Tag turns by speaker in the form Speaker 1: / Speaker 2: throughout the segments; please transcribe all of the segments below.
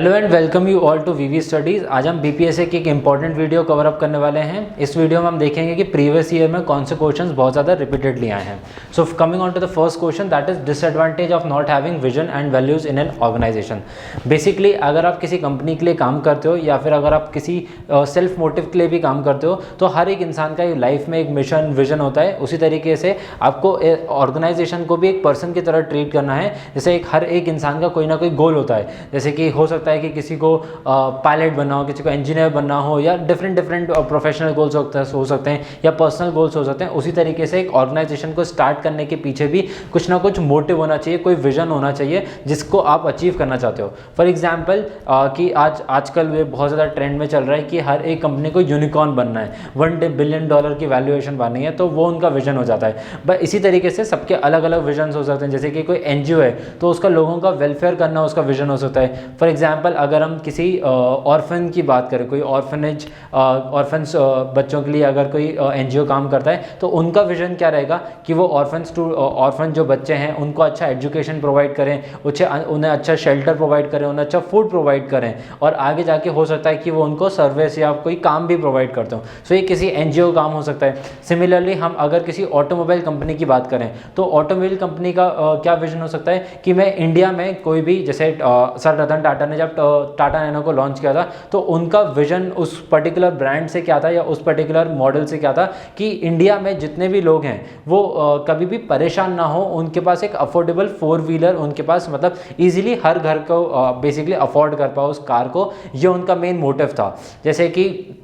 Speaker 1: Hello and welcome you all to VV studies. आज हम BPSC की एक इंपॉर्टेंट वीडियो कवर अप करने वाले हैं। इस वीडियो में हम देखेंगे कि प्रीवियस ईयर में कौन से क्वेश्चंस बहुत ज़्यादा रिपीटेडली आए हैं। So coming on to the first question, that is disadvantage of not having vision and values in an organisation. बेसिकली अगर आप किसी कंपनी के लिए काम करते हो या फिर अगर आप किसी सेल्फ मोटिव के लिए भी काम करते हो, तो हर एक इंसान का लाइफ में एक मिशन विजन होता है। उसी तरीके से आपको ऑर्गेनाइजेशन को भी एक पर्सन की तरह ट्रीट करना है। जैसे हर एक इंसान का कोई ना कोई गोल होता है। जैसे कि हो सकता है कि किसी को पायलट बनना हो, किसी को इंजीनियर बनना हो, या डिफरेंट प्रोफेशनल गोल्स हो सकते हैं या पर्सनल गोल्स हो सकते हैं। उसी तरीके से एक ऑर्गेनाइजेशन को स्टार्ट करने के पीछे भी कुछ ना कुछ मोटिव होना चाहिए, कोई विजन होना चाहिए जिसको आप अचीव करना चाहते हो। फॉर एग्जाम्पल कि आजकल ये बहुत ज़्यादा ट्रेंड में चल रहा है कि हर एक कंपनी को यूनिकॉर्न बनना है, $1 बिलियन की वैल्यूएशन बननी है, तो वो उनका विजन हो जाता है। बट इसी तरीके से सबके अलग अलग विजन हो सकते हैं। जैसे कि कोई एनजीओ है तो उसका लोगों का वेलफेयर करना उसका विजन हो सकता है। फॉर एग्जाम्पल अगर हम किसी ऑर्फन की बात करें, कोई ऑर्फन्स बच्चों के लिए अगर कोई एनजीओ काम करता है, तो उनका विजन क्या रहेगा कि वो ऑर्फन जो बच्चे हैं उनको अच्छा एजुकेशन प्रोवाइड करें, उन्हें अच्छा शेल्टर प्रोवाइड करें, उन्हें अच्छा फूड प्रोवाइड करें, और आगे जाके हो सकता है कि वो उनको सर्विस या कोई काम भी प्रोवाइड करते हो। सो ये किसी एनजीओ का काम हो सकता है। सिमिलरली हम अगर किसी ऑटोमोबाइल कंपनी की बात करें, तो ऑटोमोबाइल कंपनी का क्या विजन हो सकता है कि मैं इंडिया में कोई भी, जैसे सर रतन टाटा ने जब टाटा नैनो को लॉन्च किया था, तो उनका विजन उस पर्टिकुलर ब्रांड से क्या था या उस पर्टिकुलर मॉडल से क्या था कि इंडिया में जितने भी लोग हैं वो कभी भी परेशान ना हो, उनके पास एक अफोर्डेबल 4 व्हीलर उनके पास, मतलब इजीली हर घर को बेसिकली अफोर्ड कर पाओ उस कार को। ये उनका मेन मोटिव था। जैसे कि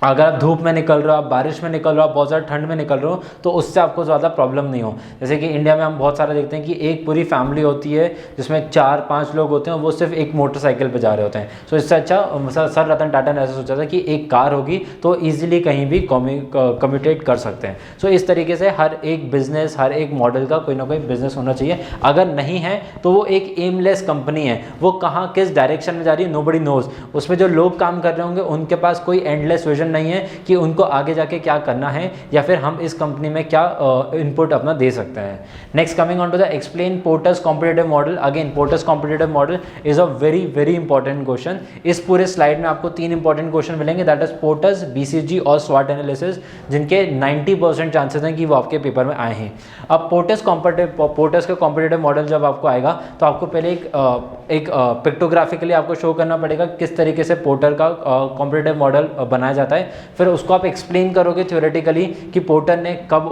Speaker 1: अगर आप धूप में निकल रहे हो, आप बारिश में निकल रहे हो, आप बहुत ज़्यादा ठंड में निकल रहे हो, तो उससे आपको ज़्यादा प्रॉब्लम नहीं हो। जैसे कि इंडिया में हम बहुत सारे देखते हैं कि एक पूरी फैमिली होती है जिसमें 4-5 लोग होते हैं, वो सिर्फ एक मोटरसाइकिल पे जा रहे होते हैं। सो इससे अच्छा सर रतन टाटा ने ऐसा सोचा था कि एक कार होगी तो ईजिली कहीं भी कम्यूटेट कर सकते हैं। सो इस तरीके से हर एक बिजनेस, हर एक मॉडल का कोई ना कोई बिजनेस होना चाहिए। अगर नहीं है तो वो एक एमलेस कंपनी है, वो कहाँ किस डायरेक्शन में जा रही है नोबडी नोज। उसमें जो लोग काम कर रहे होंगे उनके पास कोई एंडलेस विजन नहीं है कि उनको आगे जाके क्या करना है या फिर हम इस कंपनी में क्या इनपुट अपना दे सकते हैं। Next coming on to the explain Porter's competitive model. Again Porter's competitive model is a very important question. इस पूरे स्लाइड में आपको 3 इंपॉर्टेंट क्वेश्चन मिलेंगे, दैट इज पोर्टर्स, बीसीजी और स्वॉट एनालिसिस, जिनके 90% चांसेस हैं कि वो आपके पेपर में आए हैं। अब पोर्टर्स का कॉम्पिटिटिव मॉडल जब आपको आएगा तो आपको पहले एक पिक्टोग्राफिकली आपको शो करना पड़ेगा किस तरीके से पोर्टर का कॉम्पिटिटिव मॉडल बनाया जाता है। फिर उसको आप एक्सप्लेन करोगे थ्योरेटिकली कि पोर्टर ने कब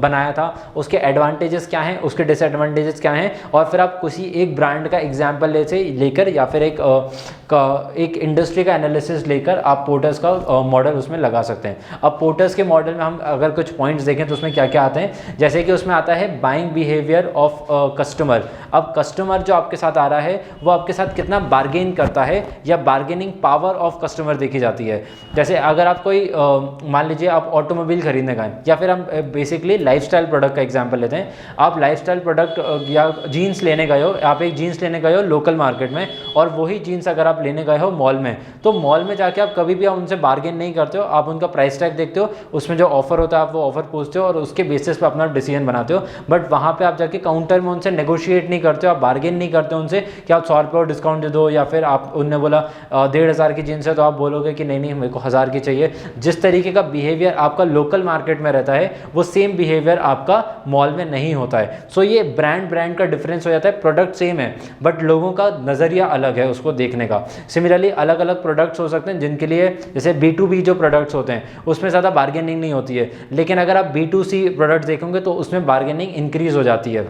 Speaker 1: बनाया था, उसके एडवांटेजेस क्या हैं, उसके डिसएडवांटेजेस क्या हैं, और फिर आप किसी एक ब्रांड का एग्जाम्पल लेकर या फिर एक इंडस्ट्री का एनालिसिस लेकर आप पोर्टर्स का मॉडल उसमें लगा सकते हैं। अब पोर्टर्स के मॉडल में हम अगर कुछ पॉइंट्स देखें तो उसमें क्या क्या आते हैं, जैसे कि उसमें आता है बाइंग बिहेवियर ऑफ कस्टमर। अब कस्टमर जो आपके साथ आ रहा है वो आपके साथ कितना बार्गेन करता है या बार्गेनिंग पावर ऑफ कस्टमर देखी जाती है। जैसे अगर आप कोई मान लीजिए आप ऑटोमोबाइल खरीदने गए, या फिर हम बेसिकली लाइफस्टाइल प्रोडक्ट का एग्जांपल लेते हैं। आप लाइफस्टाइल प्रोडक्ट या जीन्स लेने गए हो, आप एक जीन्स लेने गए हो लोकल मार्केट में, और वही जीन्स अगर आप लेने गए हो मॉल में, तो मॉल में जाके आप कभी भी उनसे बार्गेन नहीं करते हो। आप उनका प्राइस टैग देखते हो, उसमें जो ऑफर होता है आप वो ऑफर पूछते हो और उसके बेसिस पे अपना डिसीजन बनाते हो। बट वहाँ पे आप जाके काउंटर में उनसे नेगोशिएट नहीं करते हो, आप बार्गेन नहीं करते हो उनसे कि आप 100 रुपये डिस्काउंट दे दो, या फिर आप उनने बोला 1,500 की जीन्स है तो आप बोलोगे कि नहीं मेरे को 1000 की चाहिए। जिस तरीके का बिहेवियर आपका लोकल मार्केट में रहता है वो सेम बिहेवियर आपका मॉल में नहीं होता है। सो ये ब्रांड का डिफरेंस हो जाता है। प्रोडक्ट सेम है बट लोगों का नज़रिया अलग है उसको देखने का। सिमिलरली अलग अलग प्रोडक्ट्स हो सकते हैं जिनके लिए, जैसे B2B जो प्रोडक्ट्स होते हैं उसमें ज़्यादा बार्गेनिंग नहीं होती है, लेकिन अगर आप B2C प्रोडक्ट्स देखोगे तो उसमें बार्गेनिंग इंक्रीज हो जाती है।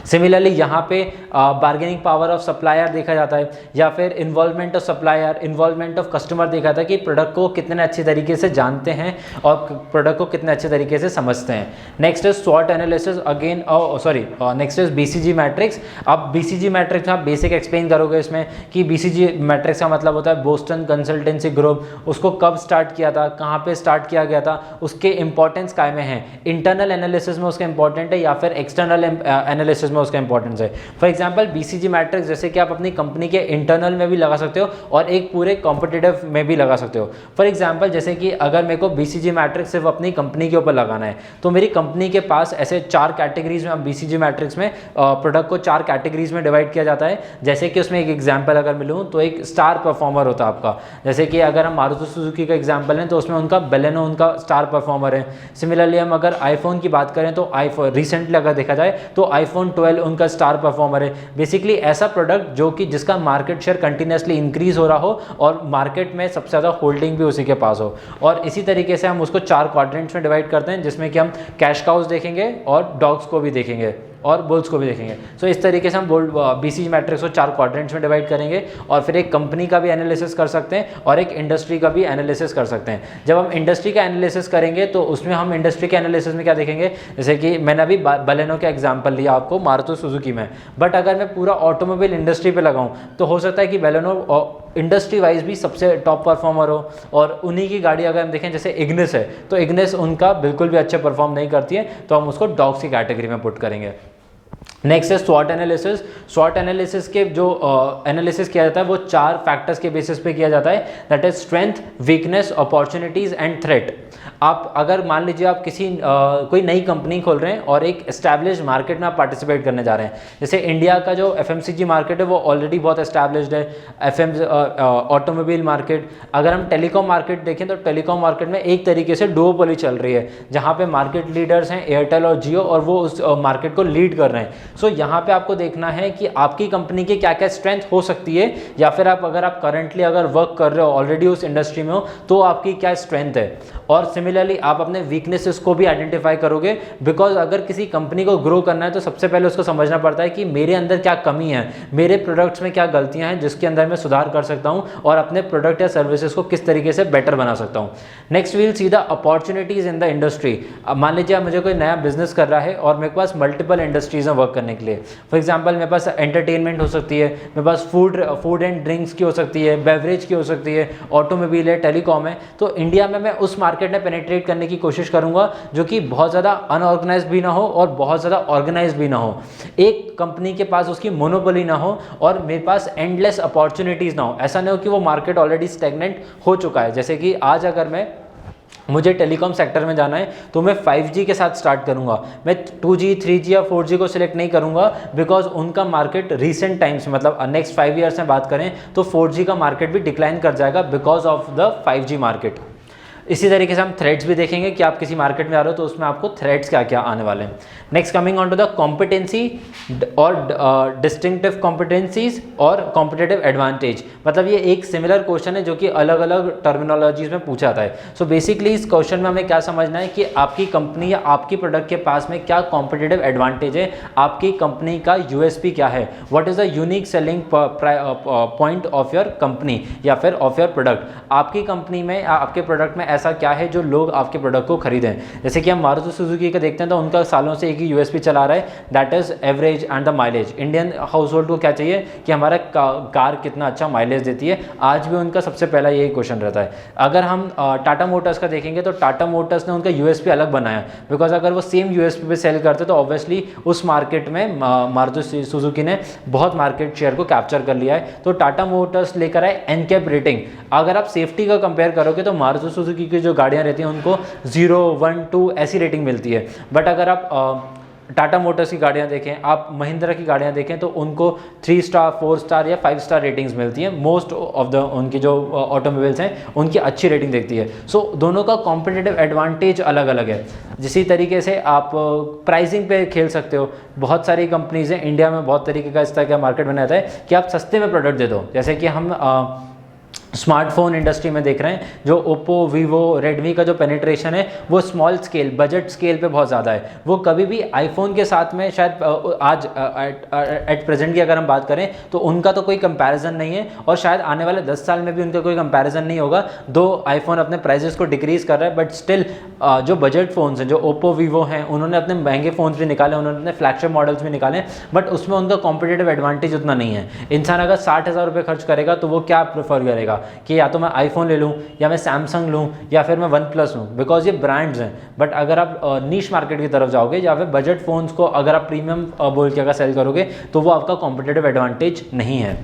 Speaker 1: सिमिलरली यहाँ पे बार्गेनिंग पावर ऑफ सप्लायर देखा जाता है, या फिर involvement of supplier, involvement of customer देखा जाता है कि प्रोडक्ट को कितने अच्छे तरीके से जानते हैं और प्रोडक्ट को कितने अच्छे तरीके से समझते हैं। नेक्स्ट इज स्वॉट analysis, again next is BCG matrix. अब BCG मैट्रिक्स आप बेसिक एक्सप्लेन करोगे इसमें कि BCG मैट्रिक्स का मतलब होता है बोस्टन कंसल्टेंसी ग्रुप, उसको कब स्टार्ट किया था, कहाँ पे स्टार्ट किया गया था, उसके इंपॉर्टेंस काय में है, इंटरनल एनालिसिस में उसका इंपॉर्टेंट है या फिर एक्सटर्नल एनालिसिस में उसका इंपॉर्टेंस है। फॉर एग्जांपल BCG मैट्रिक्स जैसे कि आप अपनी कंपनी के इंटरनल में भी लगा सकते हो और एक पूरे कॉम्पिटिटिव में भी लगा सकते हो। फॉर एग्जांपल जैसे कि अगर मेरे को BCG मैट्रिक्स सिर्फ अपनी कंपनी के ऊपर लगाना है तो मेरी कंपनी के पास ऐसे 4 कैटेगरीज में, BCG मैट्रिक्स में प्रोडक्ट को 4 कैटेगरीज में डिवाइड किया जाता है। जैसे कि उसमें एक एग्जाम्पल अगर मिलूँ तो एक स्टार परफॉर्मर होता है आपका, जैसे कि अगर हम मारुति सुजुकी का एग्जाम्पल है तो उसमें उनका बेलेनो उनका स्टार परफॉर्मर है। सिमिलरली हम अगर आईफोन की बात करें तो आईफोन रिसेंटली अगर देखा जाए तो आईफोन 12 उनका स्टार परफॉर्मर है। बेसिकली ऐसा प्रोडक्ट जो कि जिसका मार्केट शेयर कंटिन्यूसली इंक्रीज हो रहा हो और मार्केट में सबसे ज़्यादा होल्डिंग भी उसी के पास हो। और इसी तरीके से हम उसको 4 क्वाड्रेंट्स में डिवाइड करते हैं, जिसमें कि हम कैश काउस देखेंगे और डॉग्स को भी देखेंगे और बुल्स को भी देखेंगे। सो इस तरीके से हम BCG मैट्रिक्स को 4 क्वाड्रेंट्स में डिवाइड करेंगे और फिर एक कंपनी का भी एनालिसिस कर सकते हैं और एक इंडस्ट्री का भी एनालिसिस कर सकते हैं। जब हम इंडस्ट्री का एनालिसिस करेंगे तो उसमें हम इंडस्ट्री के एनालिसिस में क्या देखेंगे, जैसे कि मैंने अभी बलेनो का एग्जाम्पल लिया आपको मारुति सुजुकी में, बट अगर मैं पूरा ऑटोमोबाइल इंडस्ट्री पर लगाऊँ तो हो सकता है कि बलेनो इंडस्ट्री वाइज भी सबसे टॉप परफॉर्मर हो और उन्हीं की गाड़ी अगर हम देखें जैसे इग्निस है तो इग्निस उनका बिल्कुल भी अच्छे परफॉर्म नहीं करती है, तो हम उसको डॉग्स की कैटेगरी में पुट करेंगे। नेक्स्ट है स्वॉट एनालिसिस। स्वॉट एनालिसिस के जो एनालिसिस किया जाता है वो 4 फैक्टर्स के बेसिस पे किया जाता है, that is strength, weakness, opportunities and threat. आप अगर मान लीजिए आप किसी कोई नई कंपनी खोल रहे हैं और एक एस्टैब्लिश्ड मार्केट में आप पार्टिसिपेट करने जा रहे हैं, जैसे इंडिया का जो FMCG मार्केट है वो ऑलरेडी बहुत एस्टैब्लिश्ड है। ऑटोमोबाइल मार्केट, अगर हम टेलीकॉम मार्केट देखें तो टेलीकॉम मार्केट में एक तरीके से डुओपोली चल रही है जहाँ पे मार्केट लीडर्स हैं एयरटेल और जियो और वो उस मार्केट को लीड कर रहे हैं। सो यहाँ पे आपको देखना है कि आपकी कंपनी की क्या क्या स्ट्रेंथ हो सकती है, या फिर अगर आप करंटली अगर वर्क कर रहे हो ऑलरेडी उस इंडस्ट्री में हो तो आपकी क्या स्ट्रेंथ है। और सिमिलरली आप अपने वीकनेसेस को भी आइडेंटिफाई करोगे, बिकॉज अगर किसी कंपनी को ग्रो करना है तो सबसे पहले उसको समझना पड़ता है कि मेरे अंदर क्या कमी है, मेरे प्रोडक्ट्स में क्या गलतियां हैं जिसके अंदर मैं सुधार कर सकता हूं और अपने प्रोडक्ट या सर्विसेज को किस तरीके से बेटर बना सकता हूं। Next we'll see the opportunities in the industry. अब मान लीजिए मुझे कोई नया बिजनेस कर रहा है और मेरे पास मल्टीपल इंडस्ट्रीज में वर्क करने के लिए, फॉर एग्जाम्पल मेरे पास एंटरटेनमेंट हो सकती है, मेरे पास फूड एंड ड्रिंक्स की हो सकती है, बेवरेज की हो सकती है, ऑटोमोबाइल है, टेलीकॉम है। तो इंडिया में मैं उस मार्केट में पेनिट्रेट करने की कोशिश करूंगा जो कि बहुत ज़्यादा अनऑर्गेनाइज भी ना हो और बहुत ज़्यादा ऑर्गेनाइज भी ना हो, एक कंपनी के पास उसकी मोनोपोली ना हो और मेरे पास एंडलेस अपॉर्चुनिटीज़ ना हो। ऐसा नहीं हो कि वो मार्केट ऑलरेडी स्टैग्नेंट हो चुका है। जैसे कि आज अगर मुझे टेलीकॉम सेक्टर में जाना है तो मैं 5G के साथ स्टार्ट करूंगा, मैं 2G, 3G या 4G को सिलेक्ट नहीं करूंगा, बिकॉज उनका मार्केट रीसेंट टाइम्स मतलब नेक्स्ट 5 ईयर्स में बात करें तो 4G का मार्केट भी डिक्लाइन कर जाएगा because of the 5G market. इसी तरीके से हम थ्रेड्स भी देखेंगे कि आप किसी मार्केट में आ रहे हो तो उसमें आपको थ्रेड्स क्या क्या आने वाले हैं। Next coming on to the competency और डिस्टिंक्टिव कॉम्पिटेंसीज और कॉम्पिटेटिव एडवांटेज। मतलब ये एक सिमिलर क्वेश्चन है जो कि अलग अलग टर्मिनोलॉजीज में पूछा जाता है। सो बेसिकली इस क्वेश्चन में हमें क्या समझना है कि आपकी कंपनी या आपकी प्रोडक्ट के पास में क्या कॉम्पिटेटिव एडवांटेज है, आपकी कंपनी का USP क्या है, what is the unique selling point of your company या फिर ऑफ योर प्रोडक्ट। आपकी कंपनी में आपके प्रोडक्ट में ऐसा क्या है जो लोग आपके प्रोडक्ट को खरीदें। जैसे कि हम मारुति सुजुकी का देखते हैं तो उनका सालों से एक ही USP चला रहा है, that is average and the mileage. Indian house hold को क्या चाहिए कि हमारा कार कितना अच्छा माइलेज देती है, आज भी उनका सबसे पहला यही क्वेश्चन रहता है। अगर हम टाटा मोटर्स का देखेंगे तो टाटा मोटर्स ने उनका USP अलग बनाया, बिकॉज अगर वो सेम USP पे सेल करते तो ऑब्वियसली उस मार्केट में मारुति सुजुकी ने बहुत मार्केट शेयर को कैप्चर कर लिया है। तो टाटा मोटर्स लेकर आए एनकैप रेटिंग। अगर आप सेफ्टी का कंपेयर करोगे तो मारुति सुजुकी की जो गाड़ियां रहती हैं उनको 0, 1, 2 ऐसी रेटिंग मिलती है, बट अगर आप टाटा मोटर्स की गाड़ियां देखें, आप महिंद्रा की गाड़ियां देखें तो उनको 3 स्टार, 4 स्टार या 5 स्टार रेटिंग्स मिलती हैं। मोस्ट ऑफ द उनकी जो ऑटोमोबाइल्स हैं उनकी अच्छी रेटिंग देखती है। सो दोनों का कॉम्पिटिटिव एडवांटेज अलग अलग है। जिसी तरीके से आप प्राइसिंग पे खेल सकते हो। बहुत सारी कंपनीज हैं इंडिया में, बहुत तरीके का इस तरह का मार्केट बनाता है कि आप सस्ते में प्रोडक्ट दे दो। जैसे कि हम स्मार्टफोन इंडस्ट्री में देख रहे हैं, जो ओप्पो, वीवो, रेडमी का जो पेनिट्रेशन है वो स्मॉल स्केल, बजट स्केल पे बहुत ज़्यादा है। वो कभी भी आईफोन के साथ में शायद आज एट प्रेजेंट की अगर हम बात करें तो उनका तो कोई कंपैरिजन नहीं है और शायद आने वाले 10 साल में भी उनका कोई कंपैरिजन नहीं होगा। दो आईफोन अपने प्राइजेस को डिक्रीज कर रहा है, बट स्टिल जो बजट फ़ोन्स हैं, जो ओप्पो, वीवो हैं, उन्होंने अपने महंगे फ़ोन्स भी निकाले, उन्होंने अपने फ्लैगशिप मॉडल्स भी निकाले, बट उसमें उनका कॉम्पिटेटिव एडवांटेज उतना नहीं है। इंसान अगर 60,000 रुपये खर्च करेगा तो वो क्या प्रेफर करेगा, कि या तो मैं आईफोन ले लूँ या मैं सैमसंग लूँ या फिर मैं वन प्लस लूँ, बिकॉज ये ब्रांड्स हैं। बट अगर आप नीश मार्केट की तरफ जाओगे या फिर बजट फ़ोन्स को अगर आप प्रीमियम बोल के अगर सेल करोगे तो वो आपका कॉम्पिटिटिव एडवांटेज नहीं है।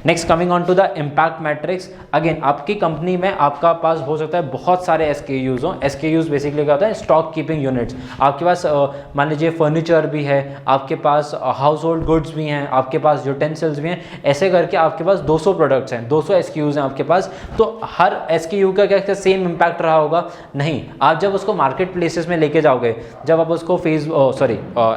Speaker 1: Next coming on to the impact matrix, again आपकी कंपनी में आपका पास हो सकता है बहुत सारे SKUs हों। SKUs बेसिकली क्या होता है, स्टॉक कीपिंग यूनिट्स। आपके पास मान लीजिए फर्नीचर भी है, आपके पास हाउस होल्ड गुड्स भी हैं, आपके पास यूटेंसिल्स भी हैं, ऐसे करके आपके पास 200 प्रोडक्ट्स हैं, 200 SKUs हैं आपके पास। तो हर SKU का क्या सेम इम्पैक्ट रहा होगा? नहीं। आप जब उसको मार्केट प्लेसेस में लेके जाओगे, जब आप उसको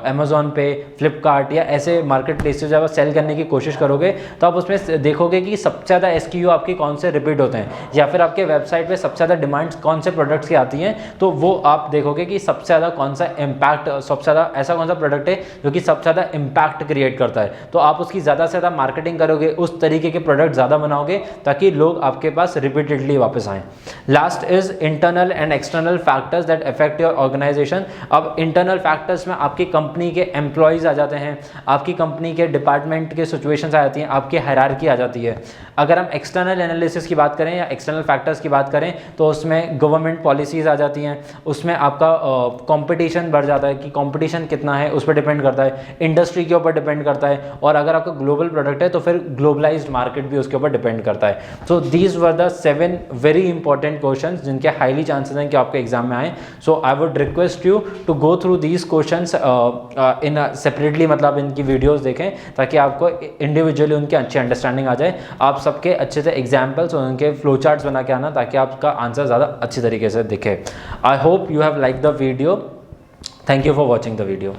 Speaker 1: अमेजोन पे, फ्लिपकार्ट या ऐसे मार्केट प्लेसेस जब आप सेल करने की कोशिश करोगे तो आप उसमें देखोगे कि सबसे ज़्यादा SKU आपके कौन से रिपीट होते हैं, या फिर आपके वेबसाइट पे सबसे ज़्यादा डिमांड्स कौन से प्रोडक्ट्स की आती हैं, तो वो आप देखोगे कि सबसे ज़्यादा कौन सा इम्पैक्ट, सबसे ज़्यादा ऐसा कौन सा प्रोडक्ट है जो कि सबसे ज़्यादा इम्पैक्ट क्रिएट करता है। तो आप उसकी ज़्यादा से ज़्यादा मार्केटिंग करोगे, उस तरीके के प्रोडक्ट ज़्यादा बनाओगे ताकि लोग आपके पास रिपीटेडली वापस आएँ। Last is internal and external factors that affect your organisation. अब इंटरनल फैक्टर्स में आपकी कंपनी के एम्प्लॉयज़ आ जाते हैं, आपकी कंपनी के डिपार्टमेंट के सिचुएशंस आ जाती हैं, आपकी हायरार्की आ जाती है। अगर हम एक्सटर्नल एनालिसिस की बात करें या एक्सटर्नल फैक्टर्स की बात करें तो उसमें गवर्नमेंट पॉलिसीज़ आ जाती हैं, उसमें आपका कंपटीशन बढ़ जाता है कि कंपटीशन कितना है उस पर डिपेंड करता है, इंडस्ट्री के ऊपर डिपेंड करता है, और अगर आपका ग्लोबल प्रोडक्ट है तो फिर ग्लोबलाइज्ड मार्केट भी उसके ऊपर डिपेंड करता है। So these were the 7 very important questions जिनके हाईली चांसेस हैं कि आपके एग्जाम में आए। So I would request you to go through these questions in separately, मतलब इनकी वीडियोज़ देखें ताकि आपको इंडिविजुअली उनकी अच्छी अंडरस्टैंडिंग आ जाए। आप सबके अच्छे से एग्जाम्पल्स और उनके फ्लो चार्ट्स बना के आना ताकि आपका आंसर ज़्यादा अच्छी तरीके से दिखे। I hope you have like the video. Thank you for watching the video.